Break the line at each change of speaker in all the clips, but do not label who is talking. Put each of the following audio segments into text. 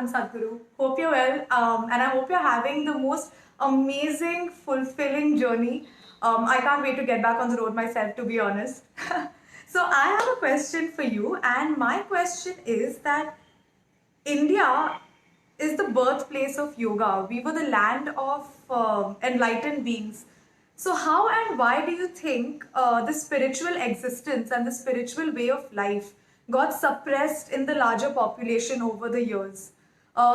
I'm Sadhguru. Hope you're well, and I hope you're having the most amazing, fulfilling journey. I can't wait to get back on the road myself, to be honest. So, I have a question for you, and my question is that India is the birthplace of yoga. We were the land of enlightened beings. So, how and why do you think the spiritual existence and the spiritual way of life got suppressed in the larger population over the years?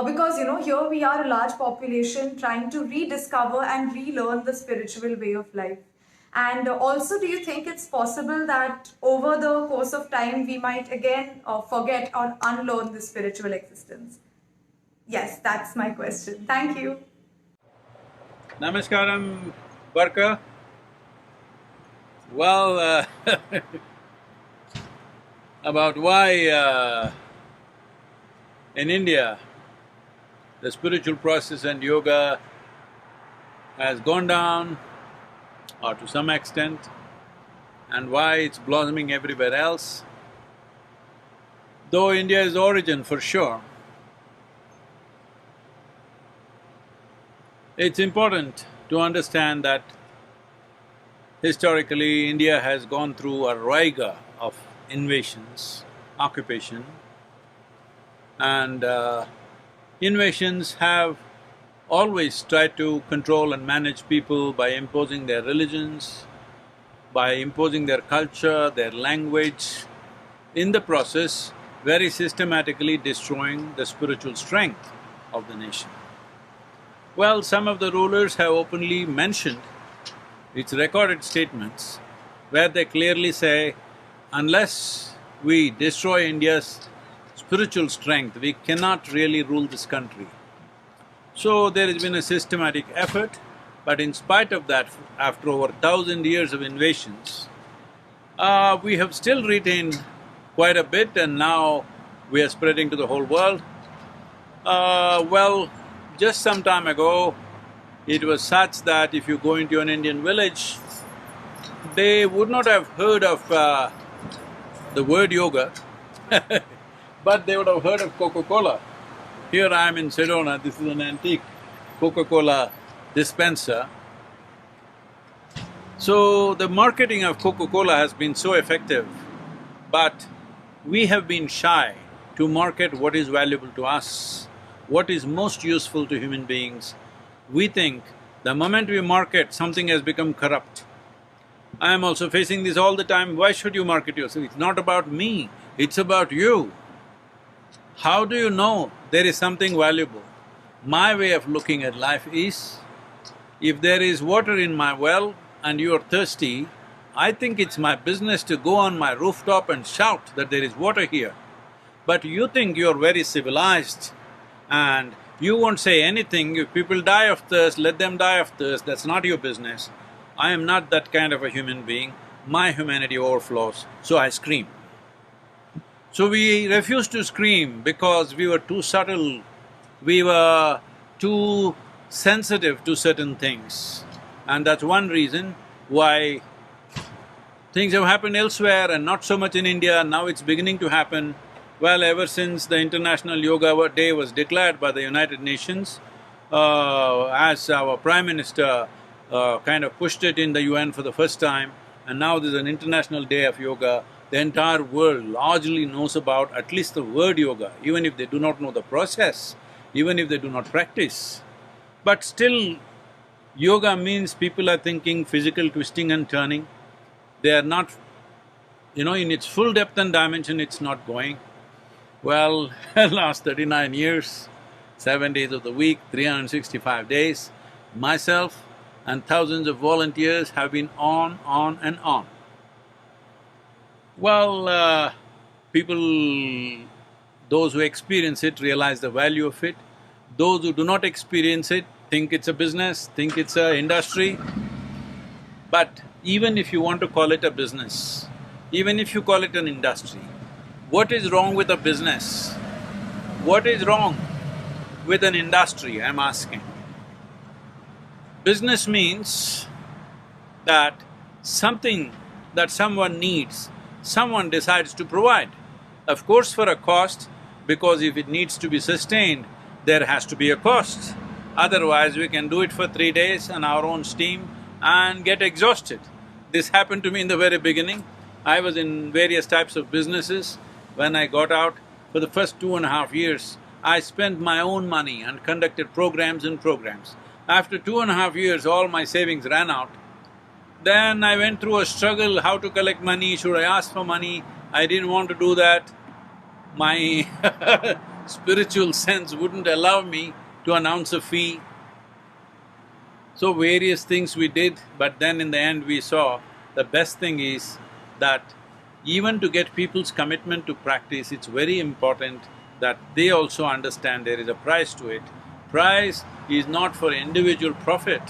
Because here we are, a large population trying to rediscover and relearn the spiritual way of life. And also, do you think it's possible that over the course of time we might again forget or unlearn the spiritual existence? Yes, that's my question. Thank you.
Namaskaram, Barkha. Well, about why in India the spiritual process and yoga has gone down, or to some extent, and why it's blossoming everywhere else. Though India is origin for sure, it's important to understand that historically India has gone through a raiga of invasions, occupation, and invasions have always tried to control and manage people by imposing their religions, by imposing their culture, their language, in the process very systematically destroying the spiritual strength of the nation. Well, some of the rulers have openly mentioned, it's recorded statements, where they clearly say, unless we destroy India's spiritual strength, we cannot really rule this country. So there has been a systematic effort, but in spite of that, after over 1,000 years of invasions, we have still retained quite a bit, and now we are spreading to the whole world. Well, just some time ago, it was such that if you go into an Indian village, they would not have heard of the word yoga, but they would have heard of Coca-Cola. Here I am in Sedona, this is an antique Coca-Cola dispenser. So the marketing of Coca-Cola has been so effective, but we have been shy to market what is valuable to us, what is most useful to human beings. We think the moment we market, something has become corrupt. I am also facing this all the time, why should you market yourself? It's not about me, it's about you. How do you know there is something valuable? My way of looking at life is, if there is water in my well and you are thirsty, I think it's my business to go on my rooftop and shout that there is water here. But you think you're very civilized and you won't say anything. If people die of thirst, let them die of thirst, that's not your business. I am not that kind of a human being, my humanity overflows, so I scream. So we refused to scream because we were too subtle, we were too sensitive to certain things. And that's one reason why things have happened elsewhere and not so much in India, now it's beginning to happen. Well, ever since the International Yoga Day was declared by the United Nations, as our Prime Minister kind of pushed it in the UN for the first time, and now there's an International Day of Yoga, the entire world largely knows about at least the word yoga, even if they do not know the process, even if they do not practice. But still, yoga means people are thinking physical twisting and turning. They are not… in its full depth and dimension, it's not going. Well, last 39 years, 7 days of the week, 365 days, myself and thousands of volunteers have been on and on. Well, people… those who experience it realize the value of it. Those who do not experience it think it's a business, think it's a industry. But even if you want to call it a business, even if you call it an industry, what is wrong with a business? What is wrong with an industry, I'm asking? Business means that something that someone needs, someone decides to provide. Of course for a cost, because if it needs to be sustained, there has to be a cost. Otherwise, we can do it for 3 days on our own steam and get exhausted. This happened to me in the very beginning. I was in various types of businesses. When I got out, for the first 2.5 years, I spent my own money and conducted programs and programs. After 2.5 years, all my savings ran out. Then I went through a struggle, how to collect money, should I ask for money? I didn't want to do that. My spiritual sense wouldn't allow me to announce a fee. So various things we did, but then in the end we saw the best thing is that even to get people's commitment to practice, it's very important that they also understand there is a price to it. Price is not for individual profit,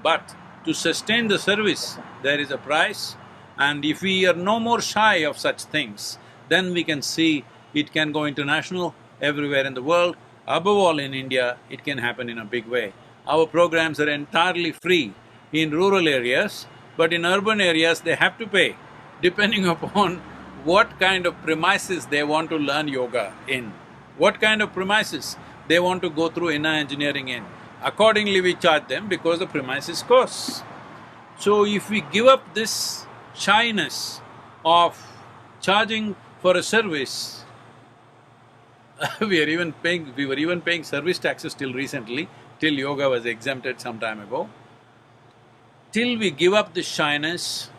but to sustain the service, there is a price. And if we are no more shy of such things, then we can see it can go international everywhere in the world. Above all in India, it can happen in a big way. Our programs are entirely free in rural areas, but in urban areas they have to pay, depending upon what kind of premises they want to learn yoga in, what kind of premises they want to go through inner engineering in. Accordingly we charge them because the premises costs. So if we give up this shyness of charging for a service, we were even paying service taxes till recently, till yoga was exempted some time ago. Till we give up this shyness,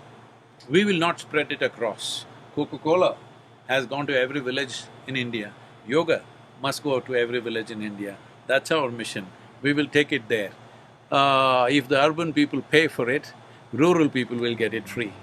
we will not spread it across. Coca-Cola has gone to every village in India. Yoga must go to every village in India. That's our mission. We will take it there. If the urban people pay for it, rural people will get it free